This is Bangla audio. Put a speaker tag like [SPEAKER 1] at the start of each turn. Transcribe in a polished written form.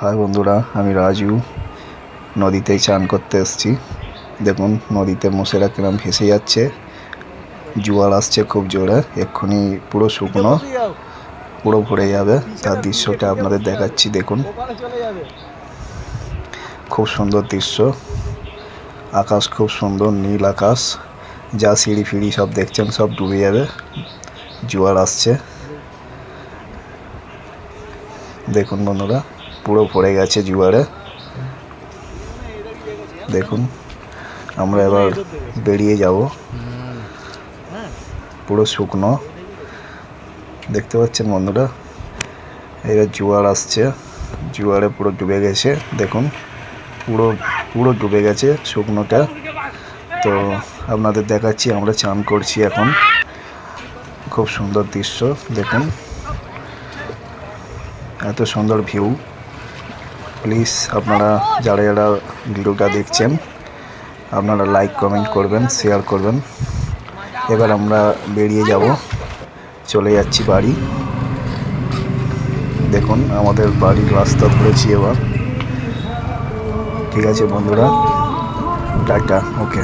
[SPEAKER 1] হাই বন্ধুরা, আমি রাজু নদীতেই চান করতে এসেছি। দেখুন নদীতে মোষেরা কিরম ভেসে যাচ্ছে, জোয়ার আসছে খুব জোরে। এক্ষুনি পুরো শুকনো, পুরো ভরে যাবে। তার দৃশ্যটা আপনাদের দেখাচ্ছি। দেখুন খুব সুন্দর দৃশ্য, আকাশ খুব সুন্দর নীল আকাশ। যা সিঁড়ি ফিড়ি সব দেখছেন সব ডুবে যাবে, জোয়ার আসছে। দেখুন বন্ধুরা, পুরো ভরে গেছে জোয়ারে। দেখুন আমরা এবার বেরিয়ে যাব, পুরো শুকনো। দেখতে পাচ্ছেন বন্ধুরা, এবার জোয়ার আসছে, জোয়ারে পুরো ডুবে গেছে। দেখুন পুরো পুরো ডুবে গেছে শুকনোটা। তো আপনাদের দেখাচ্ছি, আমরা চান করছি এখন। খুব সুন্দর দৃশ্য দেখুন, এত সুন্দর ভিউ। প্লিজ আপনারা যারা যারা ভিডিওটা দেখছেন, আপনারা লাইক কমেন্ট করবেন, শেয়ার করবেন। এবার আমরা বেরিয়ে যাব, চলে যাচ্ছি বাড়ি। দেখুন আমাদের বাড়ির রাস্তা ধরেছি এবার। ঠিক আছে বন্ধুরা, টাটা, ওকে।